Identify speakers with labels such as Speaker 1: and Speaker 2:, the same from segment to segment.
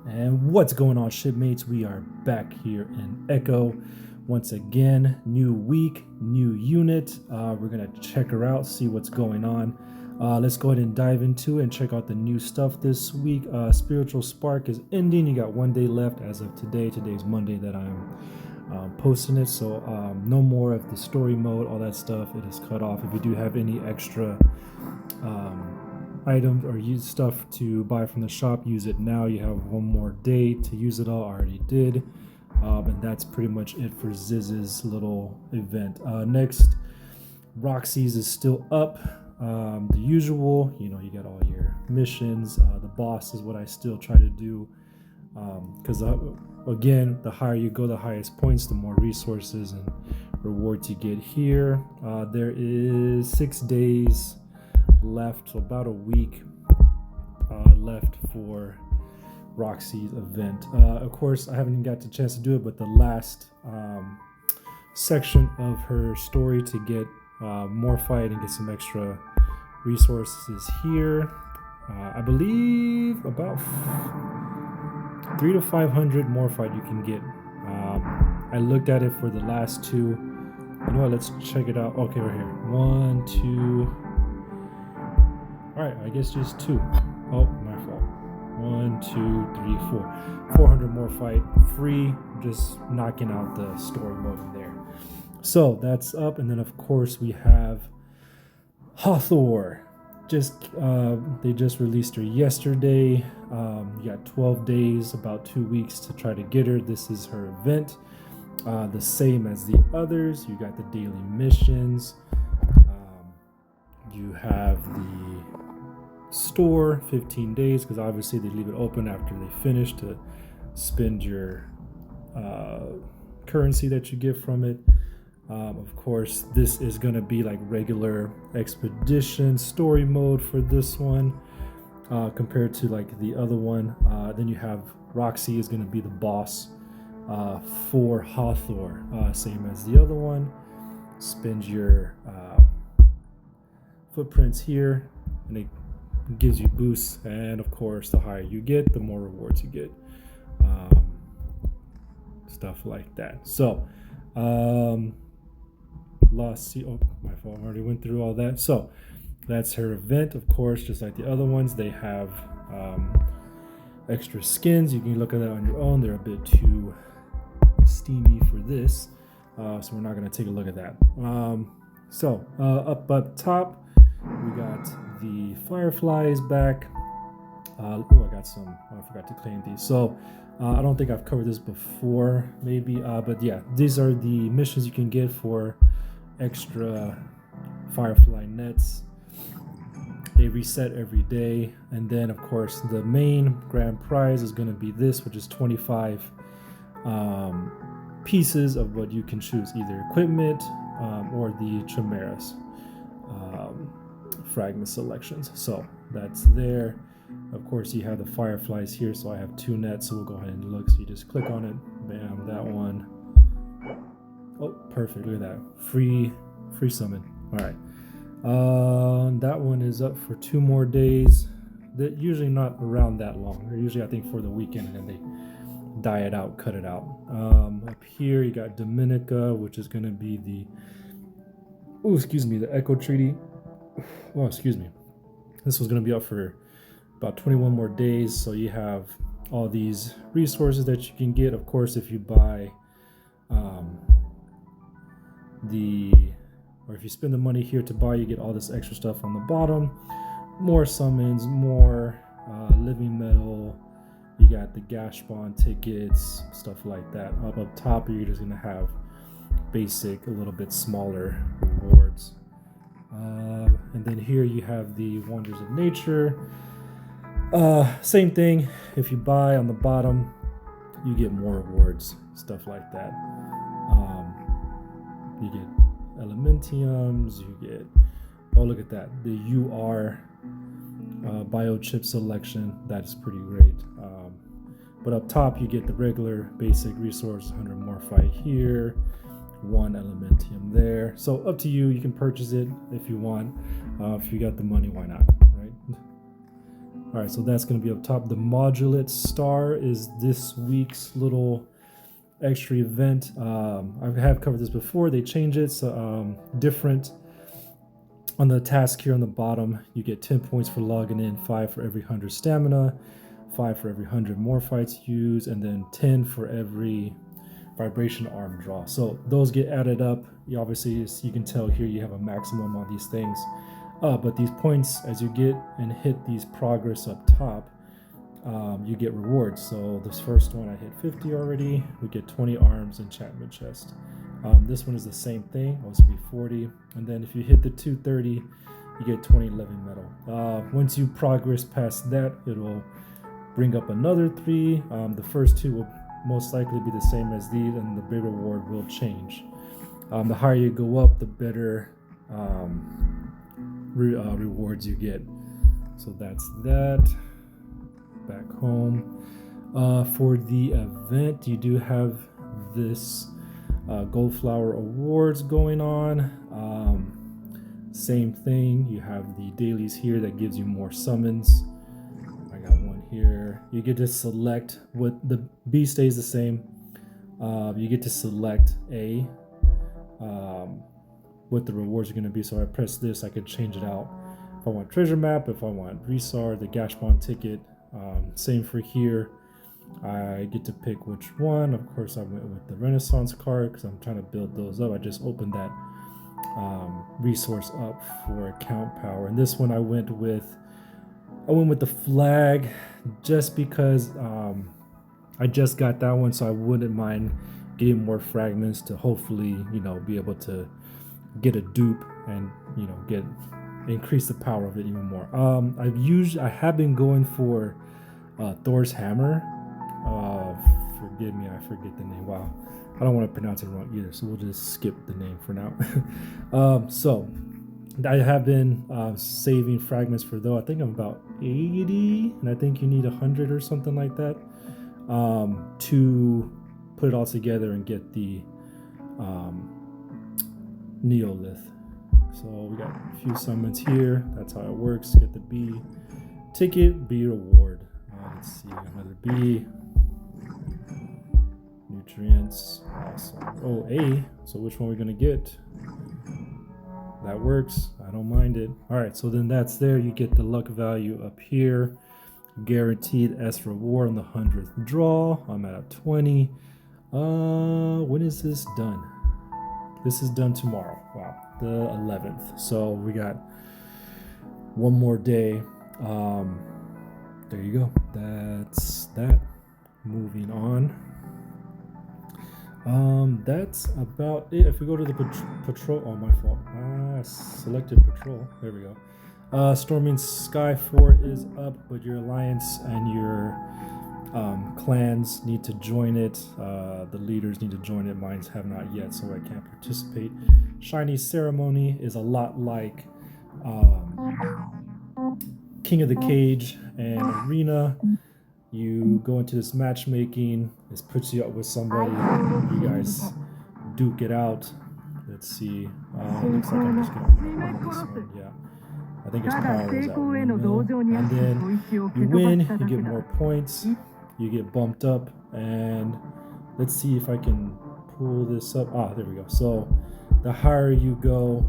Speaker 1: And what's going on, shipmates? We are back here in Echo once again. New week, new unit. We're gonna check her out, see what's going on. Let's go ahead and dive into it and check out the new stuff this week. Spiritual Spark is ending. You got 1 day left as of today. Today's Monday that I'm posting it, so no more of the story mode, all that stuff. It is cut off. If you do have any extra items or use stuff to buy from the shop, use it now. You have 1 more day to use it all. I already did, and that's pretty much it for Ziz's little event. Next, Roxy's is still up. The usual, you know, you got all your missions. The boss is what I still try to do, because again, the higher you go, the highest points, the more resources and rewards you get here. There is 6 days left, so about a week left for Roxy's event. Of course, I haven't even got the chance to do it, but the last section of her story to get more fight and get some extra resources here. I believe about 300 to 500 more fight you can get. I looked at it for the last 2. You know what? Let's check it out. Okay, right here. 1, 2. All right, I guess just 2. Oh, my fault. 1, 2, 3, 4. 400 more fight, free, just knocking out the story mode in there. So that's up, and then of course we have Hathor. They just released her yesterday. You got 12 days, about 2 weeks to try to get her. This is her event, the same as the others. You got the daily missions. You have the store 15 days, because obviously they leave it open after they finish to spend your currency that you get from it. Of course, this is going to be like regular expedition story mode for this one, compared to like the other one. Then you have Roxy is going to be the boss for Hathor, same as the other one. Spend your footprints here, and it gives you boosts, and of course the higher you get, the more rewards you get, stuff like that. So oh, my fault, I already went through all that. So that's her event. Of course, just like the other ones, they have extra skins. You can look at that on your own. They're a bit too steamy for this, so we're not going to take a look at that. Up top, we got the Fireflies back. I forgot to claim these. So I don't think I've covered this before, maybe, but yeah, these are the missions you can get for extra Firefly nets. They reset every day, and then of course the main grand prize is going to be this, which is 25 pieces of what you can choose, either equipment or the chimeras fragment selections. So that's there. Of course, you have the Fireflies here, so I have 2 nets, so we'll go ahead and look. So you just click on it, bam, that one. Oh, perfect, look at that, free summon. All right, that one is up for 2 more days. They're usually not around that long. They're usually, I think, for the weekend, and then they die it out, cut it out. Up here you got Dominica, which is going to be the the Echo Treaty. Oh, excuse me. This was going to be up for about 21 more days, so you have all these resources that you can get. Of course, if you buy if you spend the money here to buy, you get all this extra stuff on the bottom. More summons, more living metal. You got the gas spawn tickets, stuff like that. Up top, you're just going to have basic, a little bit smaller rewards. And then here you have the Wonders of Nature. Same thing. If you buy on the bottom, you get more rewards, stuff like that. You get Elementiums, you get, oh, look at that, the UR biochip selection. That is pretty great. But up top, you get the regular basic resource, 100 more fight here, 1 Elementium there. So up to you. You can purchase it if you want. If you got the money, why not, right? All right, so that's going to be up top. The Modulate Star is this week's little extra event. I have covered this before. They change it, so different. On the task here on the bottom, you get 10 points for logging in, 5 for every 100 stamina, 5 for every 100 more fights used, and then 10 for every vibration arm draw. So those get added up. You obviously, as you can tell here, you have a maximum on these things. But these points, as you get and hit these progress up top, you get rewards. So this first one I hit 50 already. We get 20 arms enchantment chest. This one is the same thing, also be 40. And then if you hit the 230, you get 20 living metal. Once you progress past that, it'll bring up another 3. The first 2 will most likely be the same as these, and the big reward will change. The higher you go up, the better rewards you get. So that's that. Back home. For the event, you do have this Gold Flower Awards going on. Same thing, you have the dailies here that gives you more summons. I got one here. You get to select what the B stays the same. You get to select what the rewards are going to be. So I press this, I could change it out. If I want treasure map, if I want Resar, the Gashbon ticket. Same for here. I get to pick which one. Of course, I went with the Renaissance card because I'm trying to build those up. I just opened that resource up for account power, and this one I went with the flag just because I just got that one, so I wouldn't mind getting more fragments to hopefully, be able to get a dupe and increase the power of it even more. I have been going for Thor's hammer. Forgive me, I forget the name. Wow, I don't want to pronounce it wrong either, so we'll just skip the name for now. So I have been saving fragments for though. I think I'm about 80, and I think you need 100 or something like that to put it all together and get the Neolith. So we got a few summons here. That's how it works. Get the B ticket, B reward. Let's see, another B. Nutrients. Awesome. Oh, A. So which one are we gonna get? That works. I don't mind it. All right. So then that's there. You get the luck value up here. Guaranteed S reward on the 100th draw. I'm at a 20. When is this done? This is done tomorrow. Wow, the 11th. So we got one more day. There you go. That's that. Moving on. That's about it. If we go to the patrol, oh, my fault. Selected patrol. There we go. Storming Sky Fort is up, but your alliance and your clans need to join it. The leaders need to join it. Mine have not yet, so I can't participate. Shiny Ceremony is a lot like King of the Cage and Arena. You go into this matchmaking. This puts you up with somebody. You guys duke it out. Let's see. Looks like I'm just gonna win this one. Yeah. I think it's power is at 1 mil. And then you win, you get more points, you get bumped up, and let's see if I can pull this up. There we go. So the higher you go,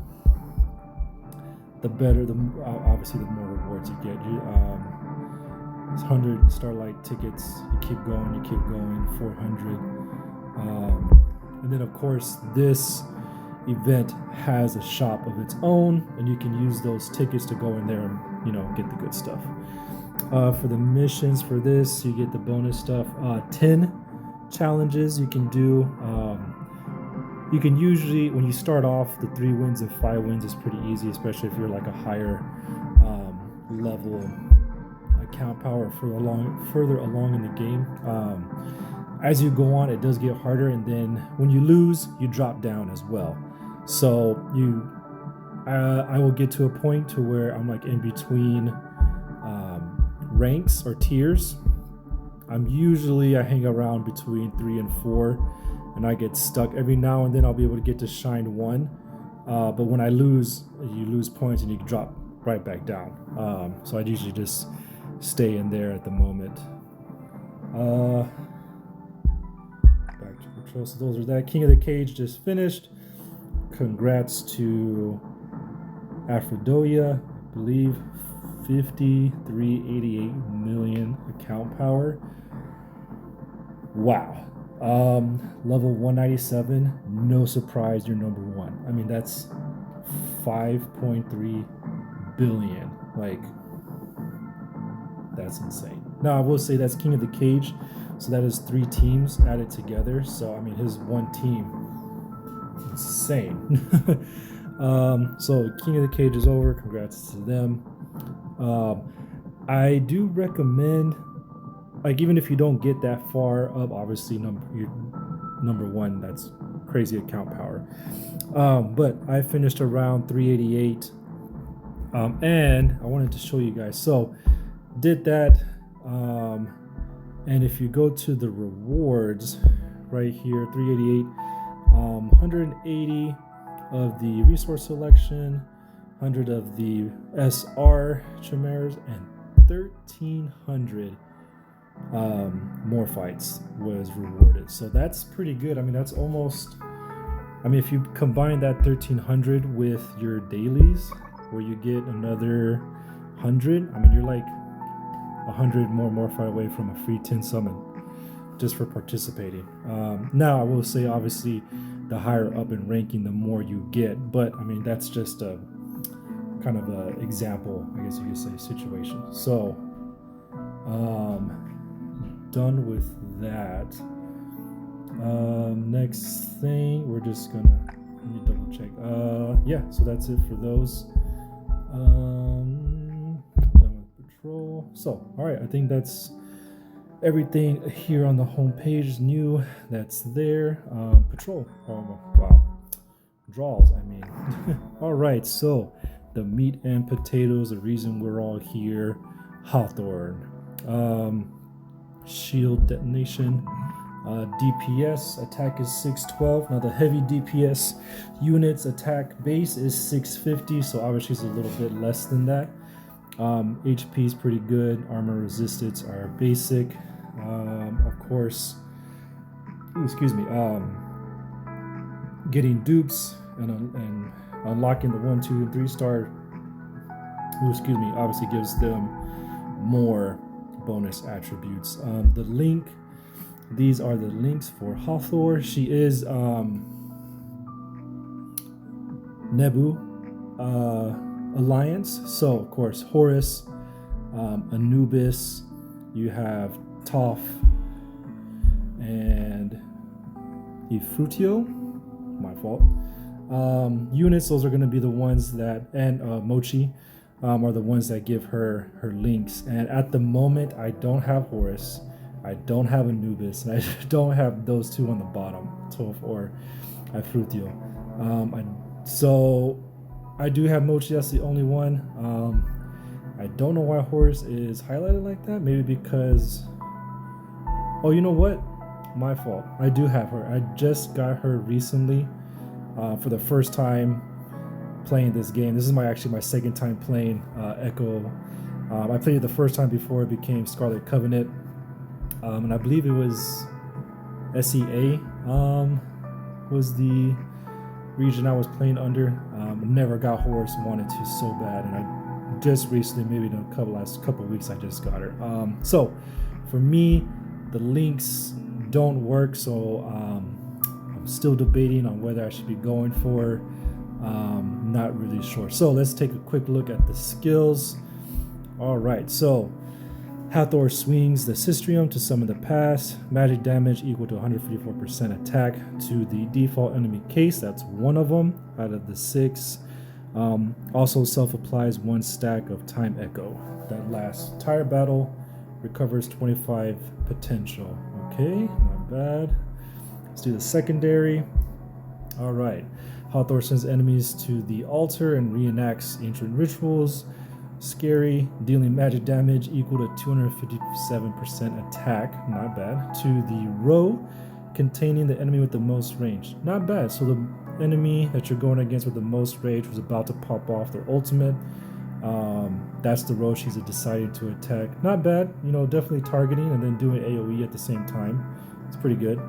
Speaker 1: the better, obviously the more rewards you get. 100 Starlight tickets, you keep going, 400. And then of course this event has a shop of its own, and you can use those tickets to go in there and get the good stuff. For the missions for this, you get the bonus stuff. 10 challenges you can do. You can usually, when you start off, the 3 wins and 5 wins is pretty easy, especially if you're like a higher level account power further along in the game. As you go on, it does get harder, and then when you lose, you drop down as well. So I will get to a point to where I'm like in between ranks or tiers. I hang around between 3 and 4, and I get stuck. Every now and then I'll be able to get to Shine 1, but when I lose, you lose points and you drop right back down. So I usually just stay in there at the moment. Back to patrol. So those are that. King of the Cage just finished. Congrats to Aphrodisia, I believe 5388 million account power. Wow. Level 197, no surprise, you're number one. I mean, that's 5.3 billion. Like, that's insane. Now, I will say that's King of the Cage, so that is 3 teams added together. So, I mean, his one team, insane. So, King of the Cage is over. Congrats to them. I do recommend, like, even if you don't get that far up, obviously you're number one, that's crazy account power. But I finished around 388, and I wanted to show you guys. So did that, and if you go to the rewards right here, 388, 180 of the resource selection, 100 of the SR chimeras, and 1300 more fights was rewarded. So that's pretty good. I mean, that's almost, I mean, if you combine that 1300 with your dailies where you get another 100, I mean, you're like 100 more fight away from a free 10 summon just for participating. Now I will say, obviously, the higher up in ranking, the more you get, but I mean, that's just a kind of a example, I guess you could say, situation. So done with that. Next thing, we're just gonna, let me double check. Yeah, so that's it for those. Done with patrol. So, all right, I think that's everything here on the home page. New, that's there. Patrol. Oh, wow. Draws, I mean. All right, so the meat and potatoes, the reason we're all here. Hathor. Shield detonation. DPS attack is 612. Now the heavy DPS units attack base is 650, so obviously it's a little bit less than that. HP is pretty good. Armor resistance are basic. Of course, getting dupes and unlocking the 1, 2, and 3 star, obviously gives them more bonus attributes. The link, these are the links for Hathor. She is Nebu Alliance. So of course Horus, Anubis, you have Toph and Ifrutio, my fault. Units, those are going to be the ones that, and Mochi are the ones that give her links. And at the moment, I don't have Horus, I don't have Anubis, and I don't have those two on the bottom, Toph or Ifrutio. So I do have Mochi, that's the only one. I don't know why Horus is highlighted like that. Maybe because, oh, you know what? My fault. I do have her. I just got her recently for the first time playing this game. This is actually my second time playing Echo. I played it the first time before it became Scarlet Covenant, and I believe it was SEA was the region I was playing under. Never got Horus, wanted to so bad, and I just recently, maybe in the last couple of weeks, I just got her. So for me, the links don't work, so I'm still debating on whether I should be going for. Not really sure. So let's take a quick look at the skills. All right, so Hathor swings the Sistrium to summon the past. Magic damage equal to 154% attack to the default enemy case. That's one of them out of the 6. Also self-applies 1 stack of Time Echo. That lasts entire battle. Recovers 25 potential. Okay, not bad. Let's do the secondary. All right. Hathor sends enemies to the altar and reenacts ancient rituals. Scary, dealing magic damage equal to 257% attack, not bad, to the row containing the enemy with the most range. Not bad. So the enemy that you're going against with the most range was about to pop off their ultimate. That's the row she's decided to attack. Not bad, you know, definitely targeting and then doing AoE at the same time. It's pretty good.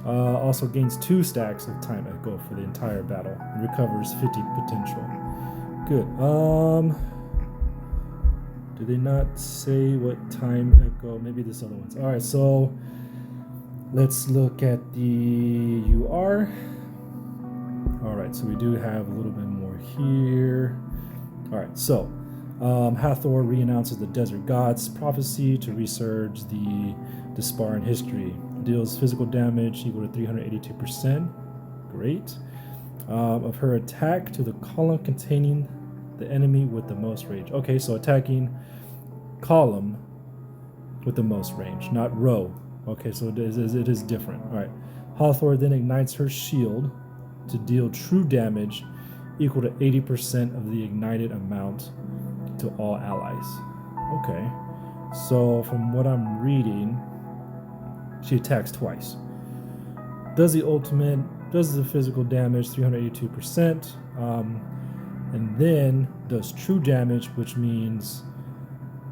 Speaker 1: Also gains 2 stacks of time echo for the entire battle and recovers 50 potential. Good. Did they not say what time echo? Maybe this other one's. All right, so let's look at the UR. All right, so we do have a little bit more here. All right, so Hathor reannounces the Desert God's prophecy to resurge the Dispar in history. Deals physical damage equal to 382%. Great. Of her attack to the column containing the enemy with the most range. Okay, so attacking column with the most range, not row. Okay, so it is different. All right. Hathor then ignites her shield to deal true damage equal to 80% of the ignited amount to all allies. Okay, so from what I'm reading, she attacks twice. Does the ultimate, does the physical damage 382%, and then does true damage, which means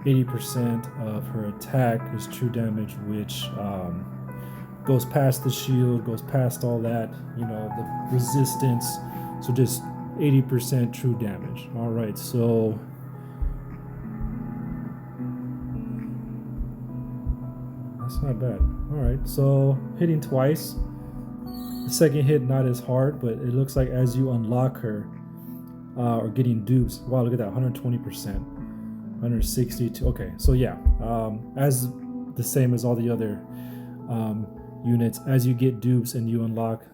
Speaker 1: 80% of her attack is true damage, which goes past the shield, goes past all that, you know, the resistance. So just 80% true damage. All right, so that's not bad. All right, so hitting twice. The second hit not as hard, but it looks like as you unlock her or getting dupes. Wow, look at that, 120%, 162. Okay, so yeah, as the same as all the other units, as you get dupes and you unlock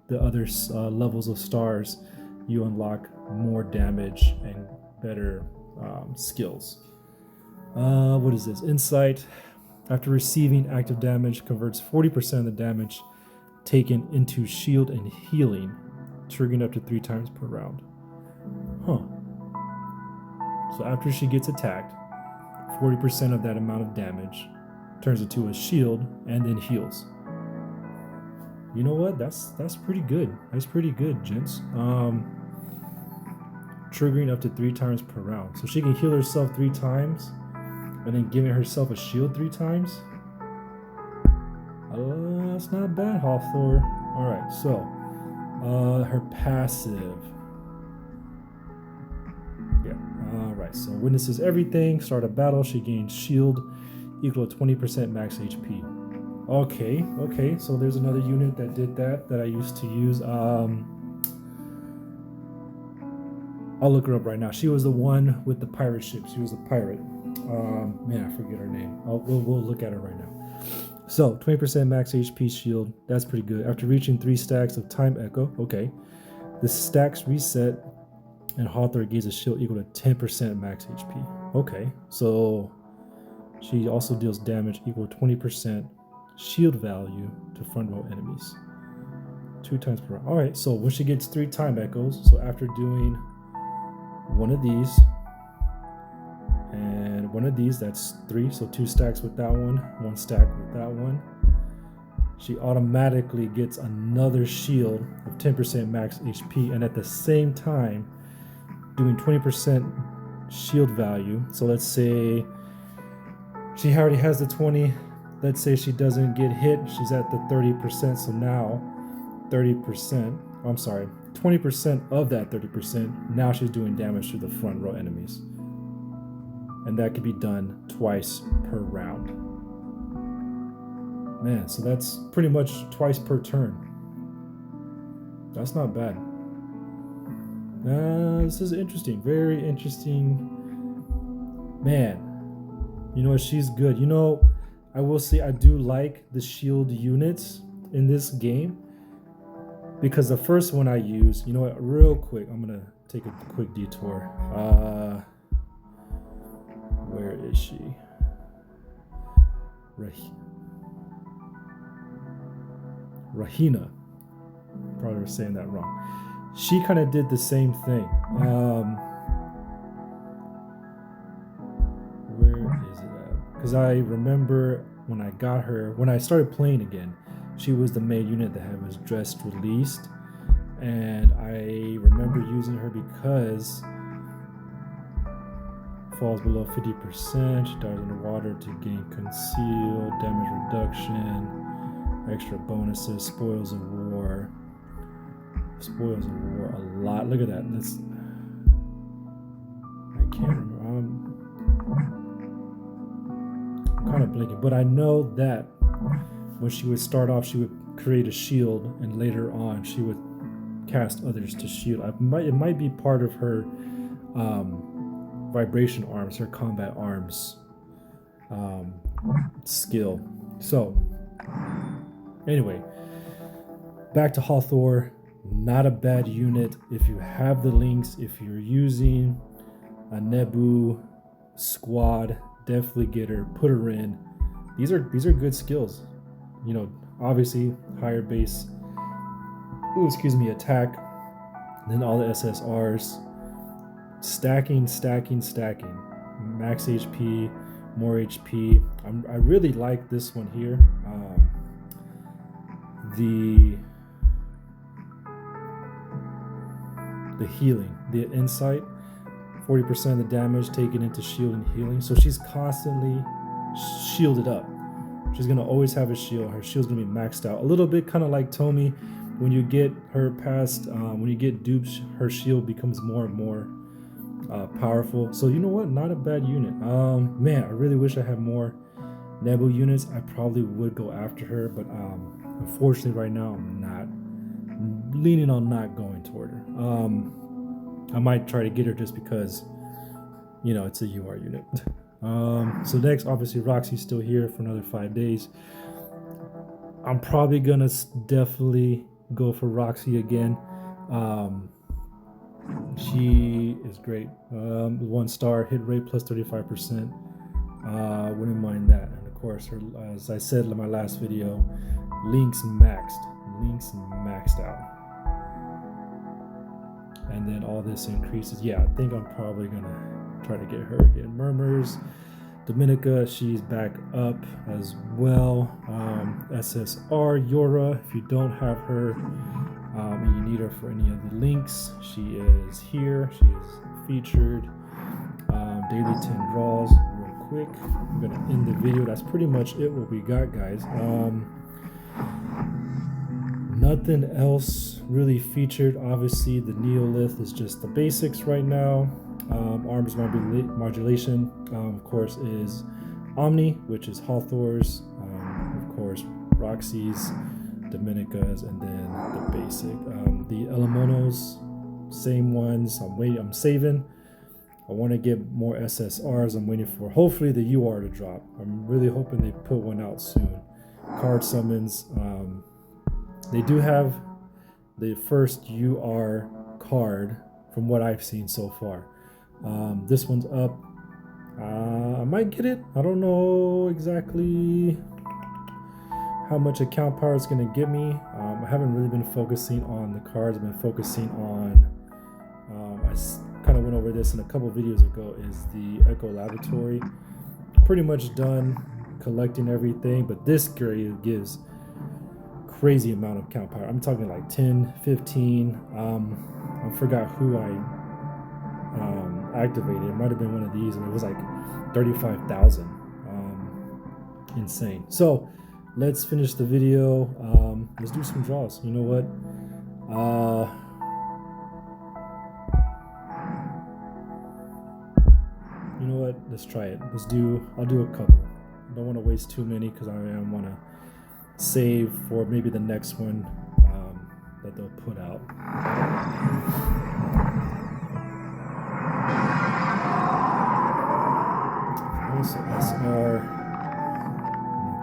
Speaker 1: the other levels of stars, you unlock more damage and better skills. What is this? Insight. After receiving active damage, converts 40% of the damage taken into shield and healing, triggering up to 3 times per round. Huh. So after she gets attacked, 40% of that amount of damage turns into a shield and then heals. You know what? That's pretty good. That's pretty good, gents. Triggering up to 3 times per round. So she can heal herself 3 times and then giving herself a shield 3 times. That's not bad, Hathor. Alright, so her passive. Yeah, alright, so witnesses everything. Start a battle. She gains shield equal to 20% max HP. Okay, so there's another unit that did that I used to use. I'll look her up right now. She was the one with the pirate ship. She was a pirate. Man, I forget her name. We'll look at her right now. So 20% max HP shield. That's pretty good. After reaching 3 stacks of time echo. Okay, the stacks reset, and Hathor gains a shield equal to 10% max HP. Okay, so she also deals damage equal to 20% shield value to front row enemies. 2 times per round. All right, so when she gets 3 time echoes, so after doing one of these and one of these, that's 3, so 2 stacks with that one, 1 stack with that one, she automatically gets another shield of 10% max HP, and at the same time doing 20% shield value. So let's say she already has the 20. Let's say she doesn't get hit, she's at the 30%, so now 30%, I'm sorry, 20% of that 30%, now she's doing damage to the front row enemies. And that could be done twice per round. Man, so that's pretty much twice per turn. That's not bad. This is interesting, very interesting. Man, you know what, she's good. You know, I will say I do like the shield units in this game, because the first one I used, you know what, real quick, I'm gonna take a quick detour. Where is she? Rahina. Probably was saying that wrong. She kind of did the same thing. Where is it at? Because I remember when I got her, when I started playing again, she was the main unit that was just released, and I remember using her because falls below 50%. She dives underwater to gain conceal, damage reduction, extra bonuses, spoils of war. Spoils of war a lot. Look at that. That's, I can't remember. I'm kind of blinking, but I know that when she would start off, she would create a shield, and later on, she would cast others to shield. It might be part of her vibration arms, her combat arms skill. So, anyway, back to Hathor. Not a bad unit. If you have the links, if you're using a Nebu squad, definitely get her, put her in. These are good skills. You know, obviously higher base, attack than all the SSRs. Stacking, max HP, more HP. I really like this one here. The healing, the insight, 40% of the damage taken into shield and healing. So she's constantly shielded up. She's gonna always have a shield. Her shield's gonna be maxed out. A little bit kind of like Tomi. When you get her past, when you get dupes, her shield becomes more and more powerful. So you know what? Not a bad unit. Man, I really wish I had more Nebu units. I probably would go after her, but unfortunately right now I'm not. Leaning on not going toward her. I might try to get her just because, you know, it's a UR unit. So next, obviously, Roxy's still here for another 5 days. I'm probably gonna definitely go for Roxy again. She is great. 1 star hit rate plus 35%. Wouldn't mind that. And of course, her, as I said in my last video, links maxed out. And then all this increases. Yeah, I think I'm probably gonna try to get her again. Murmurs, Dominica, she's back up as well. SSR Yora, if you don't have her and you need her for any of the links, she is here. She is featured. Daily 10 draws. Real quick, I'm gonna end the video. That's pretty much it. What we got, guys. Nothing else really featured. Obviously, the Neolith is just the basics right now. Arms modulation, of course, is Omni, which is Hathor's. Of course, Roxy's, Dominica's, and then the basic. The Elementals, same ones. I'm saving. I want to get more SSRs. I'm waiting for hopefully the UR to drop. I'm really hoping they put one out soon. Card summons. They do have the first UR card from what I've seen so far. This one's up. I might get it. I don't know exactly how much account power it's going to give me. I haven't really been focusing on the cards. I've been focusing on, I kind of went over this in a couple videos ago, is the Echo Laboratory. Pretty much done collecting everything, but this area gives crazy amount of count power. I'm talking like 10, 15. I forgot who I activated. It might have been one of these, and it was like 35,000. Insane. So let's finish the video. Let's do some draws. You know what? You know what? Let's try it. I'll do a couple. I don't want to waste too many because I want to save for maybe the next one that they'll put out. Also SR,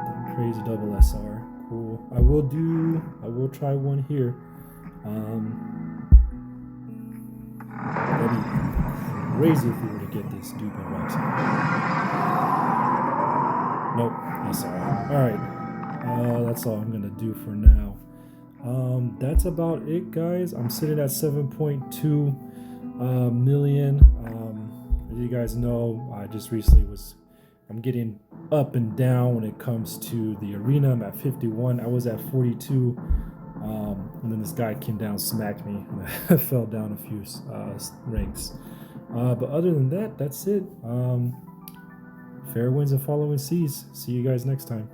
Speaker 1: nothing crazy, double SR, cool. I will try one here. That'd be crazy if we were to get this dupe on Roxy. Nope, SR. All right. That's all I'm gonna do for now. That's about it, guys. I'm sitting at 7.2 million. As you guys know, I just recently I'm getting up and down when it comes to the arena. I'm at 51. I was at 42, and then this guy came down, smacked me, and I fell down a few ranks. But other than that, that's it. Fair winds and following seas. See you guys next time.